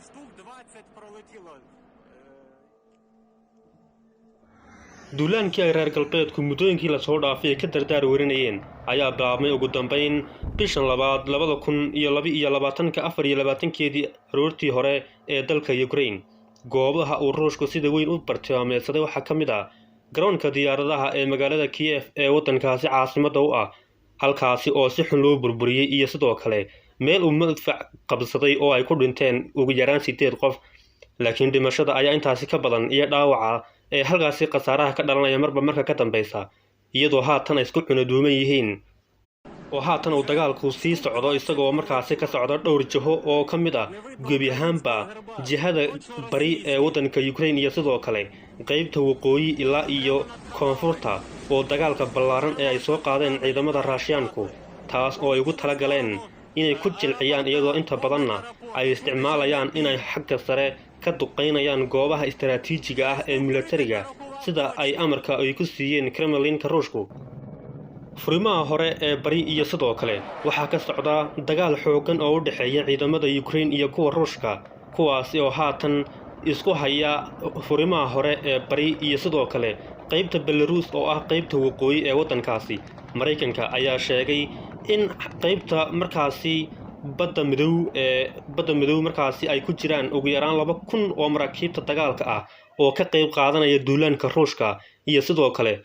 Штук 20 пролетіло. duulaankii ay reer galbeedku muddooyinkii lasoo dhaafay ka dardaar warinayeen ayaa bilaabmay ugu dambayn bishan labaad 2022 aroortii hore ee dalka Ukraine. goobaha uu Ruushku sida weyn u bartilmaameedsaday waxaa ka mid ah garoonka diyaaradaha ee magaalada Kiev ee waddankaasi caasimadda u ah, halkaasi oo si xun loo burburiyay, iyo sidoo kale meel uu madfac qabsaday oo ay ku dhinteen ugu yaraan 8 qof. laakiin dhimashada ayaa intaasi ka badan iyo dhaawaca ee halkaasi khasaaraha ka dhalanaya marba marka ka dambaysa, iyadoo haatan ay isku cunaduuman yihiin oo haatan uu dagaalku sii socdo isagoo markaasi ka socda dhowr jiho oo ka mid ah gebi ahaanba jihada bari ee waddanka Ukraine iyo sidoo kale qaybta waqooyi ilaa iyo koonfurta oo dagaalka ballaaran ee ay soo qaadeen ciidamada Ruushyaanku, taas oo ay ugu talagaleen inay ku jilciyaan, iyadoo inta badanna ay isticmaalayaan inay xagga sare ka duqeynayaan goobaha istiraatiijiga ah ee militariga sida ay amarka ay ku siiyeen Kremlinka Ruushku. furimaha hore ee bari iyo sidoo kale waxaa ka socda dagaal xooggan oo u dhexeeya ciidamada Ukraine iyo kuwa Ruushka, kuwaasi oo haatan isku haya furimaha hore ee bari iyo sidoo kale qaybta Belarus oo ah qaybta waqooyi ee waddankaasi. Mareykanka ayaa sheegay in qaybta markaasi badda midow markaasi ay ku jiraan ugu yaraan 2,000 oo maraakiibta dagaalka ah oo ka qayb qaadanaya duulaanka Ruushka, iyo sidoo kale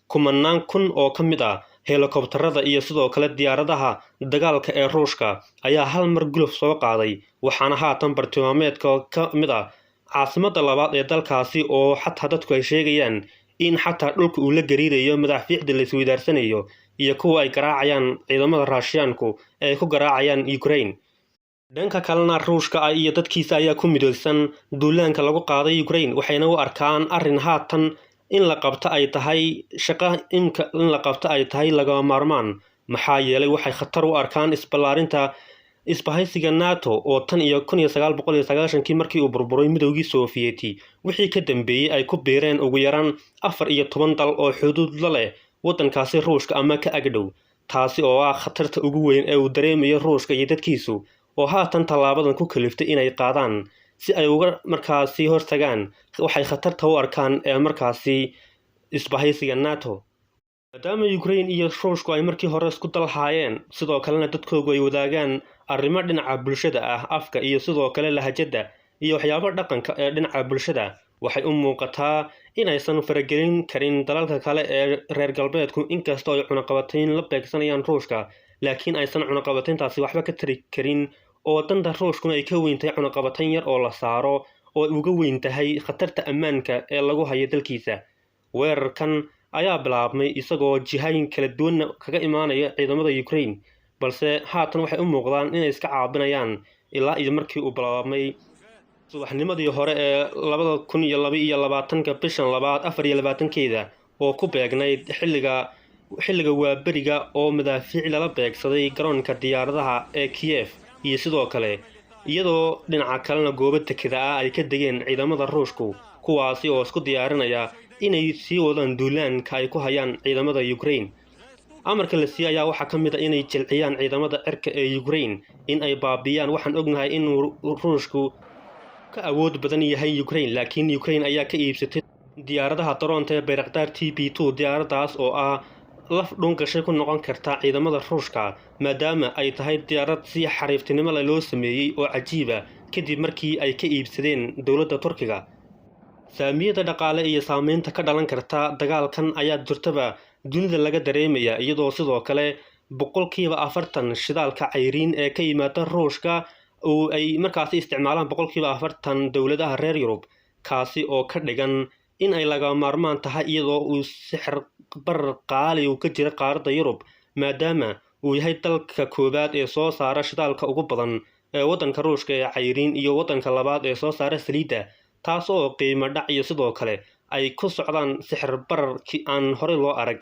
10,000 oo ka mid ah helikobtarada iyo sidoo kale diyaaradaha dagaalka ee Ruushka ayaa hal mar guluf soo qaaday, waxaana haatan bartilmaameedka ka mid ah caasimadda labaad ee dalkaasi oo xataa dadku ay sheegayaan in xataa dhulka uu la gariirayo madaxfiicda la isweydaarsanayo iyo kuwa ay garaacayaan ciidamada Ruushyaanku ee ku garaacayaan Ukraine. dhanka kalena Ruushka iyo dadkiisa ayaa ku midaysan duulaanka lagu qaaday Ukraine, waxayna u arkaan arrin haatan in la qabto ay tahay laga maarmaan, maxaa yeelay waxay khatar u arkaan isballaarinta isbahaysiga NATO oo tan iyo 1990 markii uu burburay midowgii Soviyeeti wixii ka dambeeyay ay ku biireen ugu yaraan 14 dal oo xuduud la leh waddankaasi Ruushka ama ka agdhow, taasi oo ah khatarta ugu weyn ee uu dareemayo Ruushka iyo dadkiisu oo haatan tallaabadan ku kaliftay inay qaadaan si ay uga markaasi hortagaan waxay khatarta u arkaan ee markaasi isbahaysiga NATO. maadaama Ukraine iyo Ruushku ay markii hore isku dalhaayeen, sidoo kalena dadkoodu ay wadaagaan arrimo dhinaca bulshada ah, afka iyo sidoo kale lahjadda iyo waxyaabo dhaqanka ee dhinaca bulshada, waxay u muuqataa in aysan faragelin karin dalalka kale ee reer galbeedku inkastoo ay cunaqabatayn la beegsanayaan Ruushka, laakiin aysan cunaqabatayntaasi waxba ka tari karin oo danta Ruushkuna ay ka weyntahay cunaqabatayn yar oo la saaro oo uga weyn tahay khatarta ammaanka ee lagu hayo dalkiisa. weerarkan ayaa bilaabmay isagoo jihooyin kala duwan kaga imaanaya ciidamada Ukraine, balse haatan waxay u muuqdaan inay iska caabinayaan ilaa iyo markii uu bilaabmay subaxnimadii hore ee 2022 bishan labaad 24 oo ku beegnayd xilliga waaberiga oo madaafiic lala beegsaday garoonka diyaaradaha ee Kiev, iyo sidoo kale iyadoo dhinaca kalena goobo tekada ah ay ka degeen ciidamada Ruushku, kuwaasi oo isku diyaarinaya inay sii wadaan duulaanka ay ku hayaan ciidamada Ukraine. amarka la siiyay ayaa waxaa ka mid ah inay jilciyaan ciidamada cirka ee Ukraine, in ay baabiyaan. waxaan ognahay in Ruushku ka awood badan yahay Ukraine, laakiin Ukraine ayaa ka iibsatay diyaaradaha Toronto ee Bayraktar TB2, diyaaradaas oo ah laf dhungashay ku noqon karta ciidamada Ruushka maadaama ay tahay diyaarad si xariiftinimo loo sameeyay oo cajiiba kadib markii ay ka iibsadeen dowladda Turkiga. saamiyada dhaqaale iyo saameynta ka dhalan karta dagaalkan ayaa jirtaba dunida laga dareemaya, iyadoo sidoo kale 40% shidaalka cayriin ee ka yimaada Ruushka oo ay markaasi isticmaalaan 40% dowladaha reer Yurub, kaasi oo ka dhigan in ay laga maarmaan tahay iyadoo uu sixir barar qaali ka jira qaaradda Yurub, maadaama uu yahay dalka koobaad ee soo saara shidaalka ugu badan ee waddanka Ruushka ee cayriin iyo waddanka labaad ee soo saara saliidda, taas oo qiimo dhac iyo sidoo kale ay ku socdaan sixir bararkii aan hore loo arag.